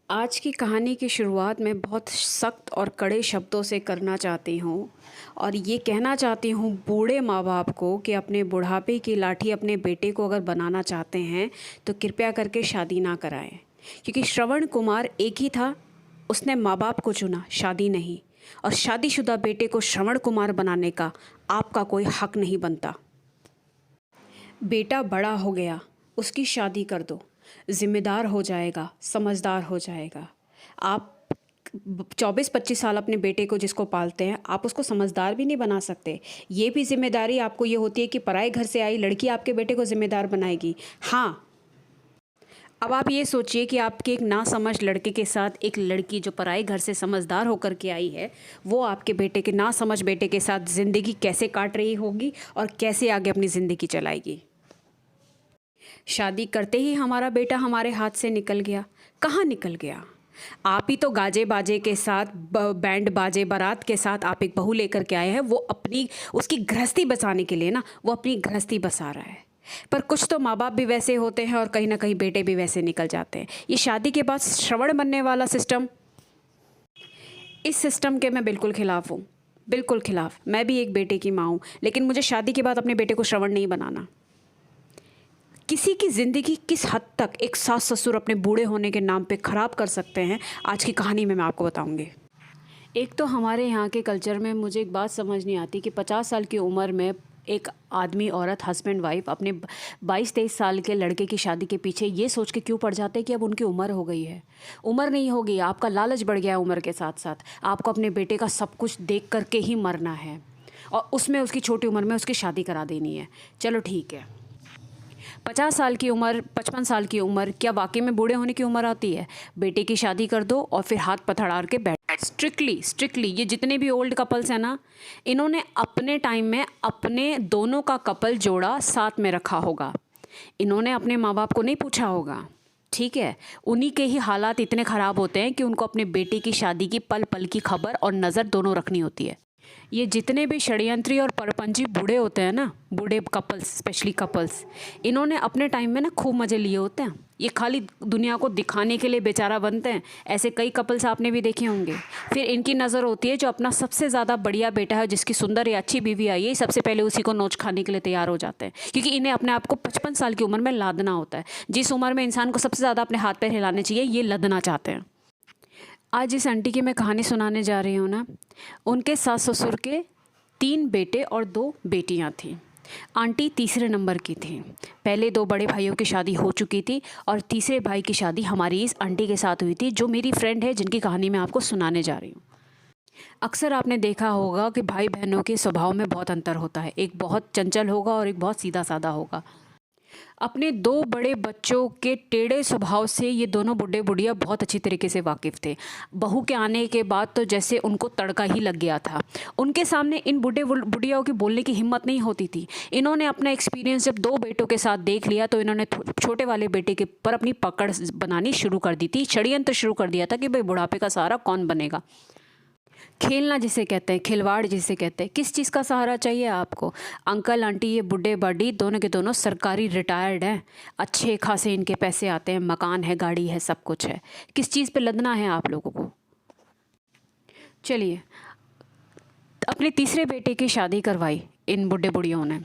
आज की कहानी की शुरुआत मैं बहुत सख्त और कड़े शब्दों से करना चाहती हूँ और ये कहना चाहती हूँ बूढ़े माँ बाप को कि अपने बुढ़ापे की लाठी अपने बेटे को अगर बनाना चाहते हैं तो कृपया करके शादी ना कराएं। क्योंकि श्रवण कुमार एक ही था, उसने माँ बाप को चुना, शादी नहीं। और शादीशुदा बेटे को श्रवण कुमार बनाने का आपका कोई हक नहीं बनता। बेटा बड़ा हो गया, उसकी शादी कर दो, ज़िम्मेदार हो जाएगा, समझदार हो जाएगा। आप 24-25 साल अपने बेटे को जिसको पालते हैं, आप उसको समझदार भी नहीं बना सकते। ये भी जिम्मेदारी आपको ये होती है कि पराए घर से आई लड़की आपके बेटे को ज़िम्मेदार बनाएगी। हाँ, अब आप ये सोचिए कि आपके एक नासमझ लड़के के साथ एक लड़की जो पराए घर से समझदार होकर के आई है, वो आपके बेटे के नासमझ बेटे के साथ ज़िंदगी कैसे काट रही होगी और कैसे आगे अपनी ज़िंदगी चलाएगी। शादी करते ही हमारा बेटा हमारे हाथ से निकल गया। कहाँ निकल गया? आप ही तो गाजे बाजे के साथ, बैंड बाजे बारात के साथ आप एक बहू लेकर के आए हैं। वो अपनी उसकी गृहस्थी बसाने के लिए ना, वो अपनी गृहस्थी बसा रहा है। पर कुछ तो माँ बाप भी वैसे होते हैं और कहीं ना कहीं बेटे भी वैसे निकल जाते हैं। ये शादी के बाद श्रवण बनने वाला सिस्टम, इस सिस्टम के मैं बिल्कुल ख़िलाफ़ हूँ, बिल्कुल ख़िलाफ़। मैं भी एक बेटे की माँ हूँ, लेकिन मुझे शादी के बाद अपने बेटे को श्रवण नहीं बनाना। किसी की ज़िंदगी किस हद तक एक सास ससुर अपने बूढ़े होने के नाम पे ख़राब कर सकते हैं, आज की कहानी में मैं आपको बताऊंगी। एक तो हमारे यहाँ के कल्चर में मुझे एक बात समझ नहीं आती कि 50 साल की उम्र में एक आदमी, औरत, हस्बैंड वाइफ अपने 22-23 साल के लड़के की शादी के पीछे ये सोच के क्यों पड़ जाते हैं कि अब उनकी उम्र हो गई है। उम्र नहीं होगी, आपका लालच बढ़ गया है उम्र के साथ साथ। आपको अपने बेटे का सब कुछ देख करके ही मरना है और उसमें उसकी छोटी उम्र में उसकी शादी करा देनी है। चलो ठीक है, 50 साल की उम्र, 55 साल की उम्र क्या वाकई में बूढ़े होने की उम्र आती है? बेटे की शादी कर दो और फिर हाथ पथाड़ के बैठ। स्ट्रिक्टली ये जितने भी ओल्ड कपल्स हैं ना, इन्होंने अपने टाइम में अपने दोनों का कपल जोड़ा साथ में रखा होगा। इन्होंने अपने माँ बाप को नहीं पूछा होगा, ठीक है। उन्हीं के ही हालात इतने ख़राब होते हैं कि उनको अपने बेटे की शादी की पल पल की खबर और नज़र दोनों रखनी होती है। ये जितने भी षड्यंत्री और परपंची बूढ़े होते हैं ना, बूढ़े कपल्स, स्पेशली कपल्स, इन्होंने अपने टाइम में ना खूब मज़े लिए होते हैं। ये खाली दुनिया को दिखाने के लिए बेचारा बनते हैं। ऐसे कई कपल्स आपने भी देखे होंगे। फिर इनकी नज़र होती है जो अपना सबसे ज़्यादा बढ़िया बेटा है, जिसकी सुंदर या अच्छी बीवी आई है, सबसे पहले उसी को नोच खाने के लिए तैयार हो जाते हैं, क्योंकि इन्हें अपने आप को 55 साल की उम्र में लादना होता है। जिस उम्र में इंसान को सबसे ज़्यादा अपने हाथ पैर हिलाने चाहिए, ये लदना चाहते हैं। आज जिस आंटी की मैं कहानी सुनाने जा रही हूँ ना, उनके सास ससुर के 3 बेटे और 2 बेटियाँ थीं। आंटी तीसरे नंबर की थी। पहले 2 बड़े भाइयों की शादी हो चुकी थी और तीसरे भाई की शादी हमारी इस आंटी के साथ हुई थी, जो मेरी फ्रेंड है, जिनकी कहानी मैं आपको सुनाने जा रही हूँ। अक्सर आपने देखा होगा कि भाई बहनों के स्वभाव में बहुत अंतर होता है। एक बहुत चंचल होगा और एक बहुत सीधा साधा होगा। अपने 2 बड़े बच्चों के टेढ़े स्वभाव से ये दोनों बूढ़े बुढ़िया बहुत अच्छी तरीके से वाकिफ़ थे। बहू के आने के बाद तो जैसे उनको तड़का ही लग गया था। उनके सामने इन बूढ़े बुढ़ियाओं की बोलने की हिम्मत नहीं होती थी। इन्होंने अपना एक्सपीरियंस जब 2 बेटों के साथ देख लिया तो इन्होंने छोटे वाले बेटे के पर अपनी पकड़ बनानी शुरू कर दी थी। षड्यंत्र शुरू कर दिया था कि भाई बुढ़ापे का सहारा कौन बनेगा। खेलना जिसे कहते हैं, खिलवाड़ जिसे कहते हैं, किस चीज़ का सहारा चाहिए आपको? अंकल आंटी ये बुढ़े बड़ी दोनों के दोनों सरकारी रिटायर्ड हैं, अच्छे खासे इनके पैसे आते हैं, मकान है, गाड़ी है, सब कुछ है। किस चीज़ पे लदना है आप लोगों को? चलिए, अपने तीसरे बेटे की शादी करवाई इन बुढ़े बुढ़ियों ने।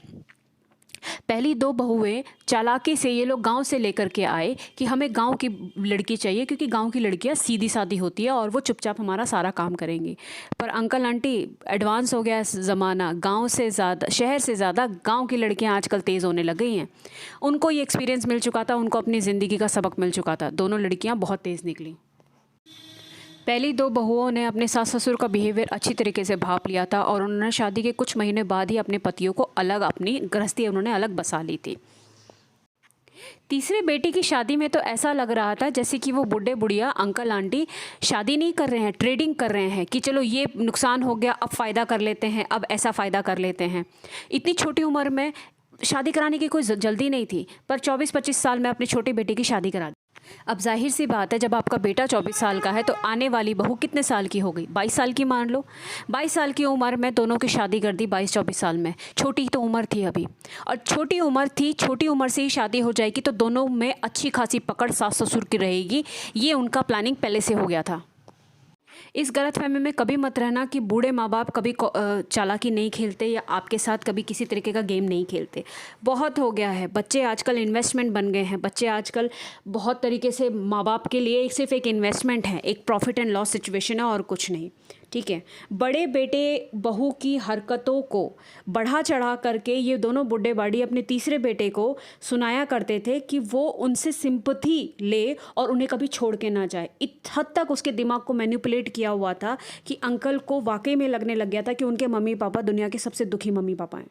पहली 2 बहुएं चालाकी से ये लोग गांव से लेकर के आए कि हमें गांव की लड़की चाहिए, क्योंकि गांव की लड़कियां सीधी सादी होती है और वो चुपचाप हमारा सारा काम करेंगी। पर अंकल आंटी, एडवांस हो गया ज़माना, गांव से ज़्यादा, शहर से ज़्यादा गांव की लड़कियां आजकल तेज़ होने लग गई हैं। उनको ये एक्सपीरियंस मिल चुका था, उनको अपनी ज़िंदगी का सबक मिल चुका था। दोनों लड़कियाँ बहुत तेज़ निकली। पहली 2 बहुओं ने अपने सास ससुर का बिहेवियर अच्छी तरीके से भांप लिया था और उन्होंने शादी के कुछ महीने बाद ही अपने पतियों को अलग, अपनी गृहस्थी उन्होंने अलग बसा ली थी। तीसरे बेटे की शादी में तो ऐसा लग रहा था जैसे कि वो बूढ़े बुढ़िया अंकल आंटी शादी नहीं कर रहे हैं, ट्रेडिंग कर रहे हैं कि चलो ये नुकसान हो गया, अब फ़ायदा कर लेते हैं, अब ऐसा फ़ायदा कर लेते हैं। इतनी छोटी उम्र में शादी कराने की कोई जल्दी नहीं थी, पर 24-25 साल में अपनी छोटी बेटी की शादी करा दी। अब ज़ाहिर सी बात है, जब आपका बेटा 24 साल का है तो आने वाली बहू कितने साल की हो गई? 22 साल की मान लो। 22 साल की उम्र में दोनों की शादी कर दी 22-24 साल में। छोटी तो उम्र थी अभी, और छोटी उम्र थी, छोटी उम्र से ही शादी हो जाएगी तो दोनों में अच्छी खासी पकड़ सास ससुर की रहेगी। ये उनका प्लानिंग पहले से हो गया था। इस गलतफहमी में कभी मत रहना कि बूढ़े माँ बाप कभी चालाकी नहीं खेलते या आपके साथ कभी किसी तरीके का गेम नहीं खेलते। बहुत हो गया है, बच्चे आजकल इन्वेस्टमेंट बन गए हैं। बच्चे आजकल बहुत तरीके से माँ बाप के लिए सिर्फ एक इन्वेस्टमेंट है, एक प्रॉफिट एंड लॉस सिचुएशन है और कुछ नहीं। ठीक है, बड़े बेटे बहू की हरकतों को बढ़ा चढ़ा करके ये दोनों बुड्ढे बाड़ी अपने तीसरे बेटे को सुनाया करते थे कि वो उनसे सिंपथी ले और उन्हें कभी छोड़ के ना जाए। इस हद तक उसके दिमाग को मैनिपुलेट किया हुआ था कि अंकल को वाकई में लगने लग गया था कि उनके मम्मी पापा दुनिया के सबसे दुखी मम्मी पापा हैं।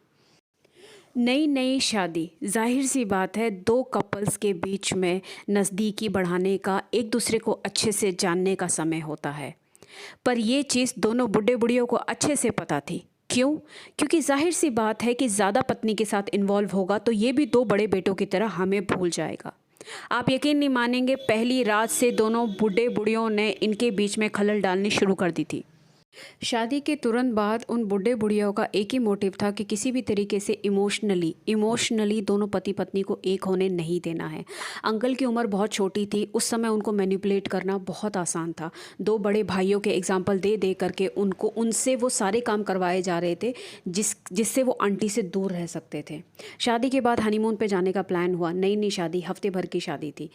नई नई शादी, जाहिर सी बात है, दो कपल्स के बीच में नज़दीकी बढ़ाने का, एक दूसरे को अच्छे से जानने का समय होता है। पर ये चीज़ दोनों बुढ़े बुढ़ियों को अच्छे से पता थी। क्यों? क्योंकि जाहिर सी बात है कि ज़्यादा पत्नी के साथ इन्वॉल्व होगा तो ये भी दो बड़े बेटों की तरह हमें भूल जाएगा। आप यकीन नहीं मानेंगे, पहली रात से दोनों बूढ़े बुढ़ियों ने इनके बीच में खलल डालनी शुरू कर दी थी। शादी के तुरंत बाद उन बूढ़े बुढ़ियों का एक ही मोटिव था कि किसी भी तरीके से इमोशनली दोनों पति पत्नी को एक होने नहीं देना है। अंकल की उम्र बहुत छोटी थी, उस समय उनको मैनिपुलेट करना बहुत आसान था। दो बड़े भाइयों के एग्जाम्पल दे दे करके उनसे वो सारे काम करवाए जा रहे थे जिससे वो आंटी से दूर रह सकते थे। शादी के बाद हनीमून पे जाने का प्लान हुआ। नई शादी, हफ्ते भर की शादी थी,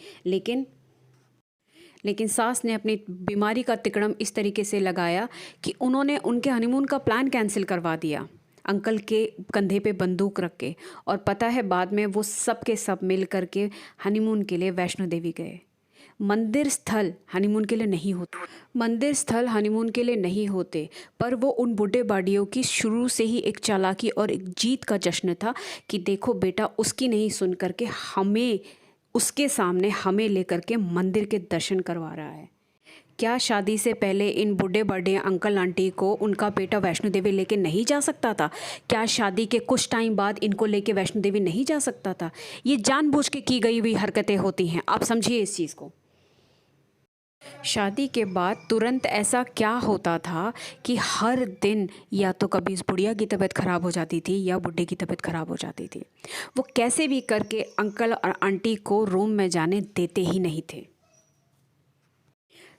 लेकिन सास ने अपनी बीमारी का तिकड़म इस तरीके से लगाया कि उन्होंने उनके हनीमून का प्लान कैंसिल करवा दिया, अंकल के कंधे पे बंदूक रख के। और पता है, बाद में वो सब के सब मिल करके हनीमून के लिए वैष्णो देवी गए। मंदिर स्थल हनीमून के लिए नहीं होते, पर वो उन बूढ़े बाडियों की शुरू से ही एक चालाकी और एक जीत का जश्न था कि देखो बेटा, उसकी नहीं सुन करके उसके सामने हमें लेकर के मंदिर के दर्शन करवा रहा है। क्या शादी से पहले इन बूढ़े बड़े अंकल आंटी को उनका बेटा वैष्णो देवी लेके नहीं जा सकता था? क्या शादी के कुछ टाइम बाद इनको लेके वैष्णो देवी नहीं जा सकता था? ये जानबूझ के की गई हुई हरकतें होती हैं, आप समझिए इस चीज़ को। शादी के बाद तुरंत ऐसा क्या होता था कि हर दिन या तो कभी इस बुढ़िया की तबीयत ख़राब हो जाती थी या बुढ़े की तबीयत ख़राब हो जाती थी। वो कैसे भी करके अंकल और आंटी को रूम में जाने देते ही नहीं थे।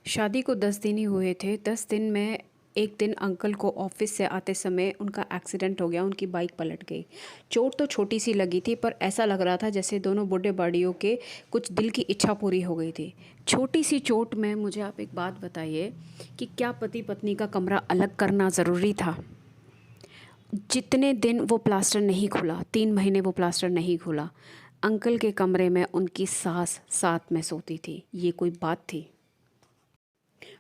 शादी को 10 दिन ही हुए थे। 10 दिन में एक दिन अंकल को ऑफिस से आते समय उनका एक्सीडेंट हो गया, उनकी बाइक पलट गई। चोट तो छोटी सी लगी थी, पर ऐसा लग रहा था जैसे दोनों बूढ़े बाड़ियों के कुछ दिल की इच्छा पूरी हो गई थी। छोटी सी चोट में मुझे आप एक बात बताइए कि क्या पति पत्नी का कमरा अलग करना ज़रूरी था? जितने दिन वो प्लास्टर नहीं खुला, 3 महीने वो प्लास्टर नहीं खुला, अंकल के कमरे में उनकी सास साथ में सोती थी। ये कोई बात थी?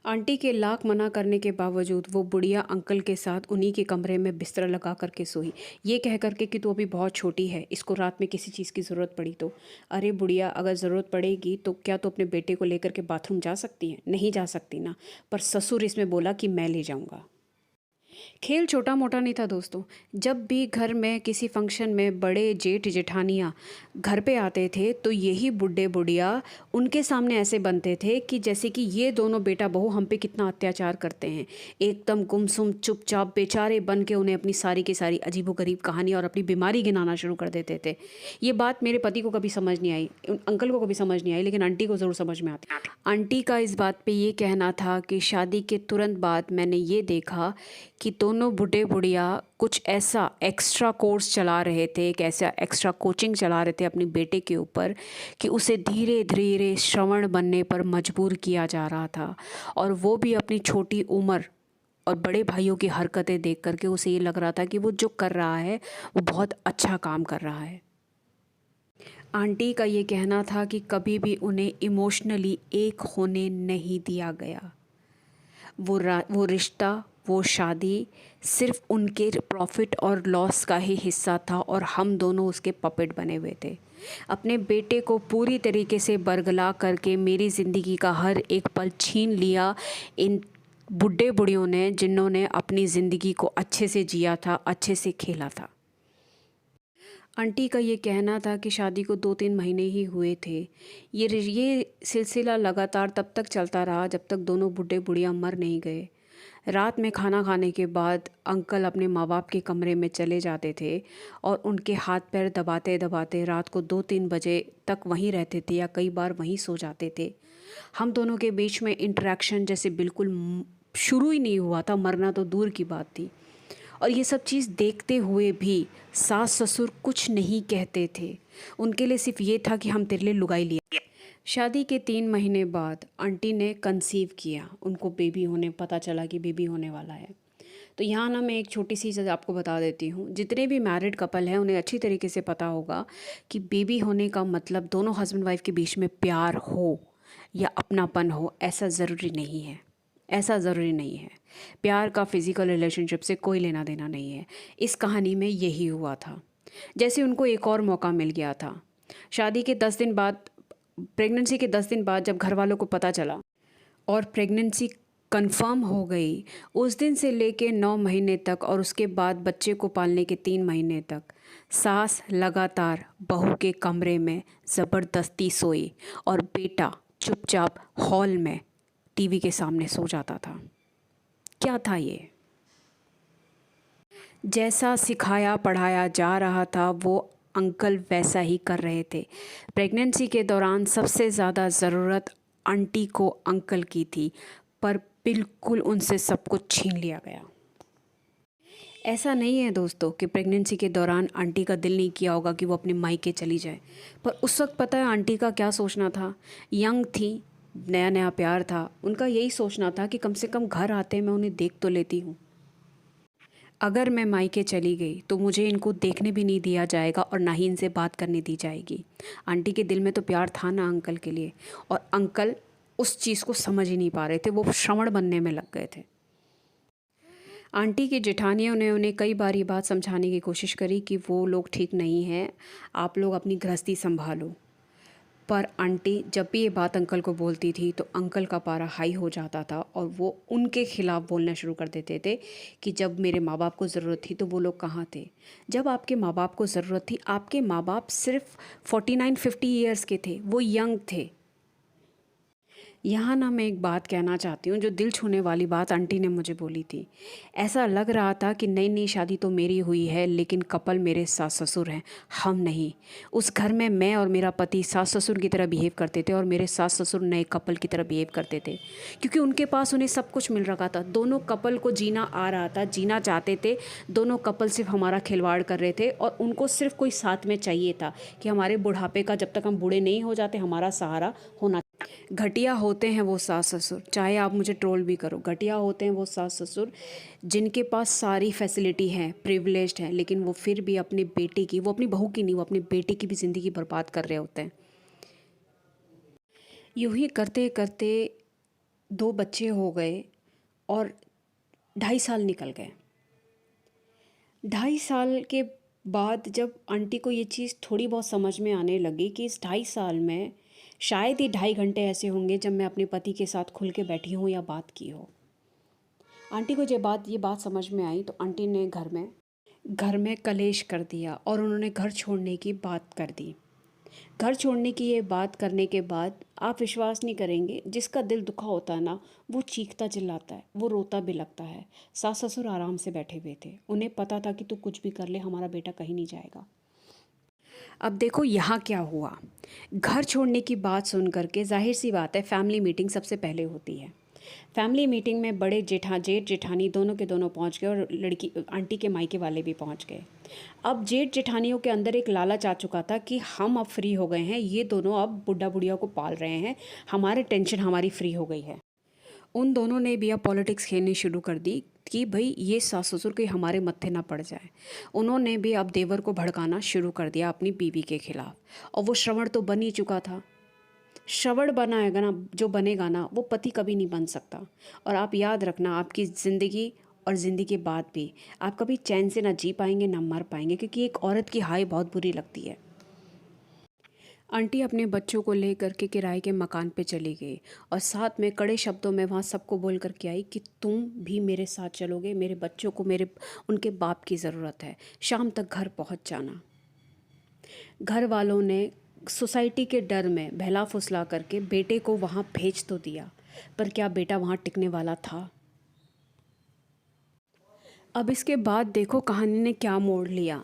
आंटी के लाख मना करने के बावजूद वो बुढ़िया अंकल के साथ उन्हीं के कमरे में बिस्तर लगा करके सोई, ये कह करके कि तू अभी बहुत छोटी है, इसको रात में किसी चीज़ की ज़रूरत पड़ी तो। अरे बुढ़िया, अगर ज़रूरत पड़ेगी तो क्या तो अपने बेटे को लेकर के बाथरूम जा सकती है? नहीं जा सकती ना। पर ससुर इसमें बोला कि मैं ले जाऊँगा। खेल छोटा मोटा नहीं था दोस्तों। जब भी घर में किसी फंक्शन में बड़े जेठ जेठानियाँ घर पे आते थे तो यही बुढ़े बुढ़िया उनके सामने ऐसे बनते थे कि जैसे कि ये दोनों बेटा बहू हम पे कितना अत्याचार करते हैं। एकदम गुमसुम चुपचाप बेचारे बन के उन्हें अपनी सारी की सारी अजीबोगरीब कहानी और अपनी बीमारी गिनाना शुरू कर देते थे। ये बात मेरे पति को कभी समझ नहीं आई, अंकल को कभी समझ नहीं आई, लेकिन आंटी को ज़रूर समझ में आती। आंटी का इस बात पे ये कहना था कि शादी के तुरंत बाद मैंने ये देखा कि दोनों बूढ़े बुढ़िया कुछ ऐसा एक्स्ट्रा कोर्स चला रहे थे, एक ऐसा एक्स्ट्रा कोचिंग चला रहे थे अपने बेटे के ऊपर कि उसे धीरे धीरे श्रवण बनने पर मजबूर किया जा रहा था। और वो भी अपनी छोटी उम्र और बड़े भाइयों की हरकतें देख करके उसे ये लग रहा था कि वो जो कर रहा है वो बहुत अच्छा काम कर रहा है। आंटी का ये कहना था कि कभी भी उन्हें इमोशनली एक होने नहीं दिया गया। वो रिश्ता, वो शादी सिर्फ उनके प्रॉफिट और लॉस का ही हिस्सा था और हम दोनों उसके पपेट बने हुए थे। अपने बेटे को पूरी तरीके से बरगला करके मेरी ज़िंदगी का हर एक पल छीन लिया इन बुढ़े बुढ़ियों ने, जिन्होंने अपनी ज़िंदगी को अच्छे से जिया था, अच्छे से खेला था। आंटी का ये कहना था कि शादी को 2-3 महीने ही हुए थे। ये सिलसिला लगातार तब तक चलता रहा जब तक दोनों बूढ़े बुढ़िया मर नहीं गए। रात में खाना खाने के बाद अंकल अपने माँ बाप के कमरे में चले जाते थे और उनके हाथ पैर दबाते दबाते रात को 2-3 बजे तक वहीं रहते थे या कई बार वहीं सो जाते थे। हम दोनों के बीच में इंटरेक्शन जैसे बिल्कुल शुरू ही नहीं हुआ था, मरना तो दूर की बात थी। और ये सब चीज़ देखते हुए भी सास ससुर कुछ नहीं कहते थे। उनके लिए सिर्फ ये था कि हम तेरे लिए लुगाई लिया। शादी के 3 महीने बाद आंटी ने कंसीव किया, उनको बेबी होने पता चला कि बेबी होने वाला है। तो यहाँ ना मैं एक छोटी सी चीज़ आपको बता देती हूँ। जितने भी मैरिड कपल हैं उन्हें अच्छी तरीके से पता होगा कि बेबी होने का मतलब दोनों हस्बैंड वाइफ के बीच में प्यार हो या अपनापन हो, ऐसा ज़रूरी नहीं है। ऐसा ज़रूरी नहीं है। प्यार का फिज़िकल रिलेशनशिप से कोई लेना देना नहीं है। इस कहानी में यही हुआ था। जैसे उनको एक और मौका मिल गया था। शादी के 10 दिन बाद, प्रेगनेंसी के 10 दिन बाद जब घर वालों को पता चला और प्रेगनेंसी कंफर्म हो गई, उस दिन से लेके 9 महीने तक और उसके बाद बच्चे को पालने के 3 महीने तक सास लगातार बहू के कमरे में ज़बरदस्ती सोई और बेटा चुपचाप हॉल में टीवी के सामने सो जाता था। क्या था ये? जैसा सिखाया पढ़ाया जा रहा था वो अंकल वैसा ही कर रहे थे। प्रेगनेंसी के दौरान सबसे ज़्यादा ज़रूरत आंटी को अंकल की थी, पर बिल्कुल उनसे सब कुछ छीन लिया गया। ऐसा नहीं है दोस्तों कि प्रेगनेंसी के दौरान आंटी का दिल नहीं किया होगा कि वो अपने मायके चली जाए, पर उस वक्त पता है आंटी का क्या सोचना था? यंग थी, नया नया प्यार था, उनका यही सोचना था कि कम से कम घर आते मैं उन्हें देख तो लेती हूँ। अगर मैं मायके चली गई तो मुझे इनको देखने भी नहीं दिया जाएगा और ना ही इनसे बात करने दी जाएगी। आंटी के दिल में तो प्यार था ना अंकल के लिए, और अंकल उस चीज़ को समझ ही नहीं पा रहे थे, वो श्रवण बनने में लग गए थे। आंटी की जेठानियों ने उन्हें कई बार ये बात समझाने की कोशिश करी कि वो लोग ठीक नहीं हैं, आप लोग अपनी गृहस्थी संभालो। पर आंटी जब भी ये बात अंकल को बोलती थी तो अंकल का पारा हाई हो जाता था और वो उनके खिलाफ़ बोलना शुरू कर देते थे कि जब मेरे माँ बाप को ज़रूरत थी तो वो लोग कहाँ थे? जब आपके माँ बाप को ज़रूरत थी, आपके माँ बाप सिर्फ 49-50 ईयर्स के थे, वो यंग थे। यहाँ ना मैं एक बात कहना चाहती हूँ, जो दिल छूने वाली बात आंटी ने मुझे बोली थी। ऐसा लग रहा था कि नई नई शादी तो मेरी हुई है लेकिन कपल मेरे सास ससुर हैं, हम नहीं। उस घर में मैं और मेरा पति सास ससुर की तरह बिहेव करते थे और मेरे सास ससुर नए कपल की तरह बिहेव करते थे, क्योंकि उनके पास उन्हें सब कुछ मिल रखा था। दोनों कपल को जीना आ रहा था, जीना चाहते थे। दोनों कपल सिर्फ हमारा खिलवाड़ कर रहे थे और उनको सिर्फ कोई साथ में चाहिए था कि हमारे बुढ़ापे का, जब तक हम बूढ़े नहीं हो जाते, हमारा सहारा होना। घटिया होते हैं वो सास ससुर, चाहे आप मुझे ट्रोल भी करो, घटिया होते हैं वो सास ससुर जिनके पास सारी फैसिलिटी है, प्रिविलेज्ड हैं, लेकिन वो फिर भी अपने बेटे की, वो अपनी बहू की नहीं, वो अपने बेटे की भी ज़िंदगी बर्बाद कर रहे होते हैं। यूं ही करते करते 2 बच्चे हो गए और 2.5 साल निकल गए। 2.5 साल के बाद जब आंटी को ये चीज़ थोड़ी बहुत समझ में आने लगी कि इस 2.5 साल में शायद ही 2.5 घंटे ऐसे होंगे जब मैं अपने पति के साथ खुल के बैठी हूँ या बात की हो। आंटी को जब ये बात समझ में आई तो आंटी ने घर में कलेश कर दिया और उन्होंने घर छोड़ने की बात कर दी। घर छोड़ने की ये बात करने के बाद आप विश्वास नहीं करेंगे, जिसका दिल दुखा होता है ना, वो चीखता चिल्लाता है, वो रोता भी लगता है। सास ससुर आराम से बैठे हुए थे, उन्हें पता था कि तू कुछ भी कर ले, हमारा बेटा कहीं नहीं जाएगा। अब देखो यहाँ क्या हुआ। घर छोड़ने की बात सुन करके जाहिर सी बात है फैमिली मीटिंग सबसे पहले होती है। फैमिली मीटिंग में बड़े जेठ जेठानी दोनों के दोनों पहुंच गए और लड़की आंटी के मायके वाले भी पहुंच गए। अब जेठ जेठानियों के अंदर एक लालच आ चुका था कि हम अब फ्री हो गए हैं, ये दोनों अब बुढ़ा बुढ़िया को पाल रहे हैं, हमारे टेंशन हमारी फ्री हो गई है। उन दोनों ने भी अब पॉलिटिक्स खेलनी शुरू कर दी कि भाई ये सास ससुर के हमारे मत्थे ना पड़ जाए। उन्होंने भी अब देवर को भड़काना शुरू कर दिया अपनी बीवी के खिलाफ, और वो श्रवण तो बन ही चुका था। श्रवण बनाएगा ना, जो बनेगा ना वो पति कभी नहीं बन सकता। और आप याद रखना, आपकी ज़िंदगी और ज़िंदगी के बाद भी आप कभी चैन से ना जी पाएंगे ना मर पाएंगे, क्योंकि एक औरत की हाय बहुत बुरी लगती है। आंटी अपने बच्चों को लेकर के किराए के मकान पे चली गई और साथ में कड़े शब्दों में वहाँ सबको बोल कर के आई कि तुम भी मेरे साथ चलोगे, मेरे बच्चों को उनके बाप की ज़रूरत है, शाम तक घर पहुँच जाना। घर वालों ने सोसाइटी के डर में बहला फुसला करके बेटे को वहाँ भेज तो दिया, पर क्या बेटा वहाँ टिकने वाला था? अब इसके बाद देखो कहानी ने क्या मोड़ लिया।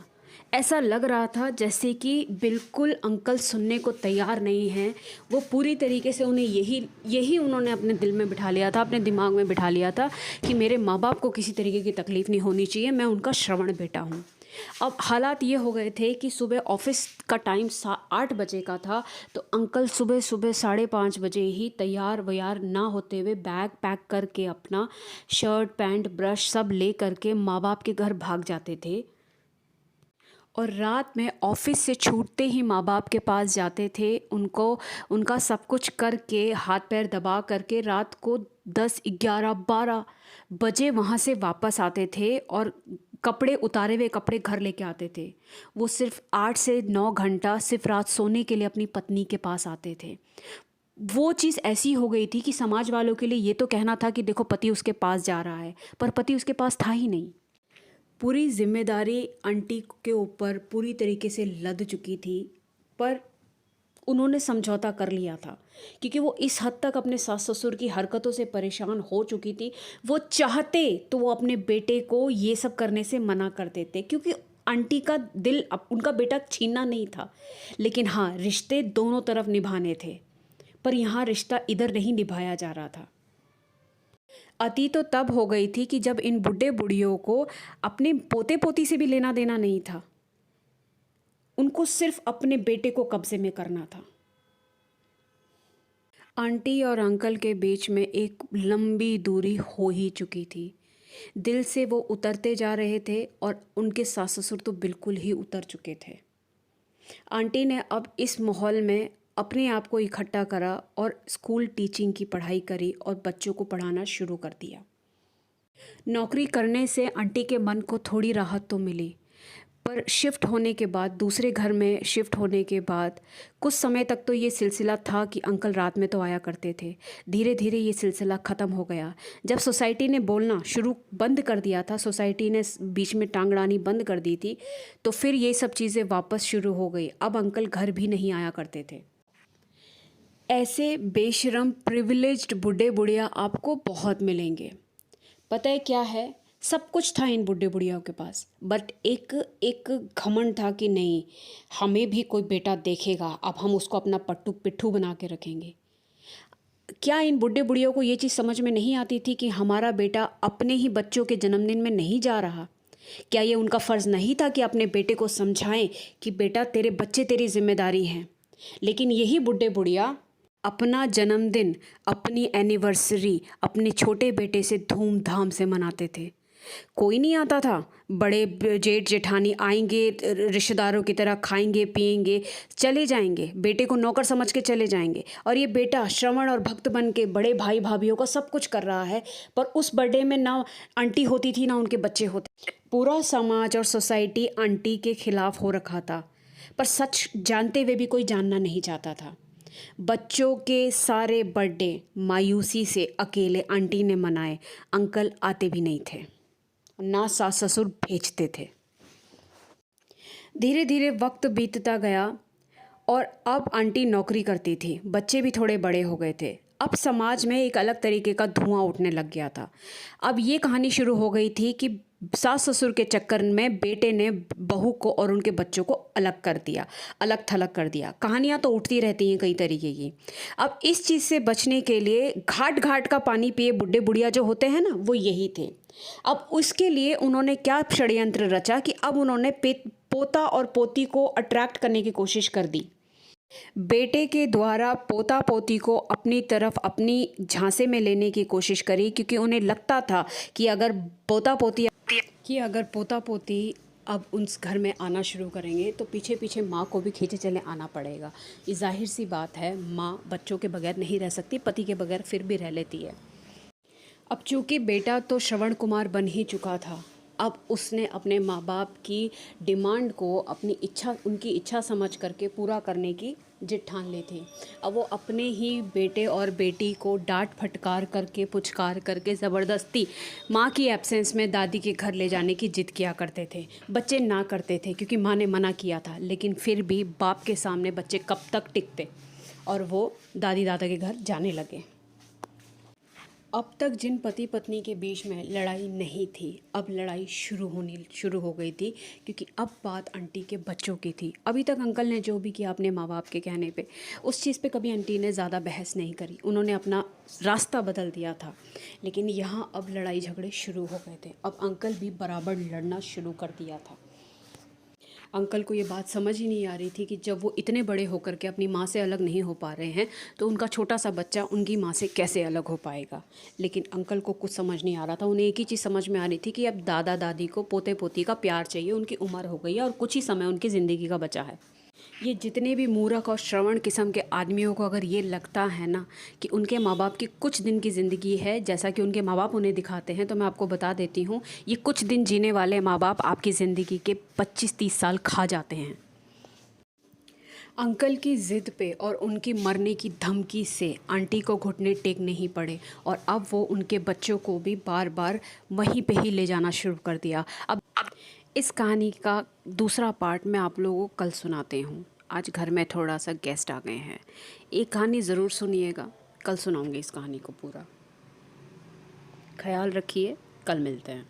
ऐसा लग रहा था जैसे कि बिल्कुल अंकल सुनने को तैयार नहीं हैं। वो पूरी तरीके से उन्हें यही उन्होंने अपने दिल में बिठा लिया था, अपने दिमाग में बिठा लिया था कि मेरे माँ बाप को किसी तरीके की तकलीफ़ नहीं होनी चाहिए, मैं उनका श्रवण बेटा हूँ। अब हालात ये हो गए थे कि सुबह ऑफिस का टाइम 8 बजे का था, तो अंकल सुबह सुबह 5:30 बजे ही तैयार वैयार ना होते हुए बैग पैक करके अपना शर्ट पैंट ब्रश सब ले करके माँ बाप के घर भाग जाते थे, और रात में ऑफिस से छूटते ही माँ बाप के पास जाते थे। उनका सब कुछ करके हाथ पैर दबा करके रात को 10 11 12 बजे वहाँ से वापस आते थे, और कपड़े उतारे हुए कपड़े घर लेके आते थे। वो सिर्फ 8 से 9 घंटा सिर्फ रात सोने के लिए अपनी पत्नी के पास आते थे। वो चीज़ ऐसी हो गई थी कि समाज वालों के लिए ये तो कहना था कि देखो पति उसके पास जा रहा है, पर पति उसके पास था ही नहीं। पूरी जिम्मेदारी आंटी के ऊपर पूरी तरीके से लद चुकी थी, पर उन्होंने समझौता कर लिया था क्योंकि वो इस हद तक अपने सास ससुर की हरकतों से परेशान हो चुकी थी। वो चाहते तो वो अपने बेटे को ये सब करने से मना कर देते, क्योंकि आंटी का दिल उनका बेटा छीनना नहीं था, लेकिन हाँ रिश्ते दोनों तरफ निभाने थे, पर यहाँ रिश्ता इधर नहीं निभाया जा रहा था। अति तो तब हो गई थी कि जब इन बुढ़े बुढ़ियों को अपने पोते पोती से भी लेना देना नहीं था, उनको सिर्फ अपने बेटे को कब्जे में करना था। आंटी और अंकल के बीच में एक लंबी दूरी हो ही चुकी थी। दिल से वो उतरते जा रहे थे और उनके सास ससुर तो बिल्कुल ही उतर चुके थे। आंटी ने अब इस माहौल में अपने आप को इकट्ठा करा और स्कूल टीचिंग की पढ़ाई करी और बच्चों को पढ़ाना शुरू कर दिया। नौकरी करने से आंटी के मन को थोड़ी राहत तो मिली, पर शिफ्ट होने के बाद, दूसरे घर में शिफ्ट होने के बाद कुछ समय तक तो ये सिलसिला था कि अंकल रात में तो आया करते थे। धीरे धीरे ये सिलसिला ख़त्म हो गया। जब सोसाइटी ने बोलना बंद कर दिया था, सोसाइटी ने बीच में टांग अड़ानी बंद कर दी थी, तो फिर ये सब चीज़ें वापस शुरू हो गई। अब अंकल घर भी नहीं आया करते थे। ऐसे बेशरम प्रिविलेज्ड बूढ़े बुढ़िया आपको बहुत मिलेंगे। पता है क्या है, सब कुछ था इन बुढ़े बुढ़ियाओं के पास, बट एक घमंड था कि नहीं, हमें भी कोई बेटा देखेगा, अब हम उसको अपना पट्टू पिट्ठू बना के रखेंगे। क्या इन बुढ़े बुढ़ियों को ये चीज़ समझ में नहीं आती थी कि हमारा बेटा अपने ही बच्चों के जन्मदिन में नहीं जा रहा? क्या ये उनका फ़र्ज़ नहीं था कि अपने बेटे को समझाएं कि बेटा तेरे बच्चे तेरी जिम्मेदारी हैं? लेकिन यही बुढ़े बुढ़िया अपना जन्मदिन, अपनी एनिवर्सरी अपने छोटे बेटे से धूमधाम से मनाते थे। कोई नहीं आता था, बड़े जेठ जेठानी आएंगे, रिश्तेदारों की तरह खाएंगे पिएंगे, चले जाएंगे, बेटे को नौकर समझ के चले जाएंगे, और ये बेटा श्रवण और भक्त बन के बड़े भाई भाभीयों का सब कुछ कर रहा है। पर उस बर्थडे में ना आंटी होती थी ना उनके बच्चे होते। पूरा समाज और सोसाइटी आंटी के खिलाफ हो रखा था, पर सच जानते हुए भी कोई जानना नहीं चाहता था। बच्चों के सारे बर्थडे मायूसी से अकेले आंटी ने मनाए। अंकल आते भी नहीं थे, ना सास ससुर भेजते थे। धीरे धीरे वक्त बीतता गया और अब आंटी नौकरी करती थी, बच्चे भी थोड़े बड़े हो गए थे। अब समाज में एक अलग तरीके का धुआं उठने लग गया था। अब ये कहानी शुरू हो गई थी कि सास ससुर के चक्कर में बेटे ने बहू को और उनके बच्चों को अलग कर दिया, अलग थलग कर दिया। कहानियाँ तो उठती रहती हैं कई तरीके की। अब इस चीज़ से बचने के लिए घाट घाट का पानी पिए बुढ़े बुढ़िया जो होते हैं ना, वो यही थे। अब उसके लिए उन्होंने क्या षड्यंत्र रचा कि अब उन्होंने पोता और पोती को अट्रैक्ट करने की कोशिश कर दी। बेटे के द्वारा पोता पोती को अपनी तरफ अपनी झांसे में लेने की कोशिश करी, क्योंकि उन्हें लगता था कि अगर पोता पोती अब उस घर में आना शुरू करेंगे तो पीछे पीछे माँ को भी खींचे चले आना पड़ेगा। ये जाहिर सी बात है, माँ बच्चों के बगैर नहीं रह सकती, पति के बगैर फिर भी रह लेती है। अब चूँकि बेटा तो श्रवण कुमार बन ही चुका था, अब उसने अपने माँ बाप की डिमांड को अपनी इच्छा, उनकी इच्छा समझ करके पूरा करने की जिद ठान ली थी। अब वो अपने ही बेटे और बेटी को डांट फटकार करके पुचकार करके ज़बरदस्ती माँ की एब्सेंस में दादी के घर ले जाने की जिद किया करते थे। बच्चे ना करते थे क्योंकि माँ ने मना किया था, लेकिन फिर भी बाप के सामने बच्चे कब तक टिकते और वो दादी दादा के घर जाने लगे। अब तक जिन पति पत्नी के बीच में लड़ाई नहीं थी, अब लड़ाई शुरू हो गई थी, क्योंकि अब बात आंटी के बच्चों की थी। अभी तक अंकल ने जो भी किया अपने माँ बाप के कहने पे, उस चीज़ पे कभी आंटी ने ज़्यादा बहस नहीं करी, उन्होंने अपना रास्ता बदल दिया था। लेकिन यहाँ अब लड़ाई झगड़े शुरू हो गए थे। अब अंकल भी बराबर लड़ना शुरू कर दिया था। अंकल को ये बात समझ ही नहीं आ रही थी कि जब वो इतने बड़े होकर के अपनी माँ से अलग नहीं हो पा रहे हैं, तो उनका छोटा सा बच्चा उनकी माँ से कैसे अलग हो पाएगा। लेकिन अंकल को कुछ समझ नहीं आ रहा था। उन्हें एक ही चीज़ समझ में आ रही थी कि अब दादा दादी को पोते पोती का प्यार चाहिए, उनकी उम्र हो गई है और कुछ ही समय उनकी ज़िंदगी का बचा है। ये जितने भी मूर्ख और श्रवण किस्म के आदमियों को अगर ये लगता है ना कि उनके माँ बाप की कुछ दिन की ज़िंदगी है, जैसा कि उनके माँ बाप उन्हें दिखाते हैं, तो मैं आपको बता देती हूँ, ये कुछ दिन जीने वाले माँ बाप आपकी ज़िंदगी के 25-30 साल खा जाते हैं। अंकल की ज़िद पे और उनकी मरने की धमकी से आंटी को घुटने टेक नहीं पड़े और अब वो उनके बच्चों को भी बार बार वहीं पे ही ले जाना शुरू कर दिया। अब इस कहानी का दूसरा पार्ट मैं आप लोगों को कल सुनाते हूँ। आज घर में थोड़ा सा गेस्ट आ गए हैं। एक कहानी ज़रूर सुनिएगा, कल सुनाऊंगी इस कहानी को पूरा। ख्याल रखिए, कल मिलते हैं।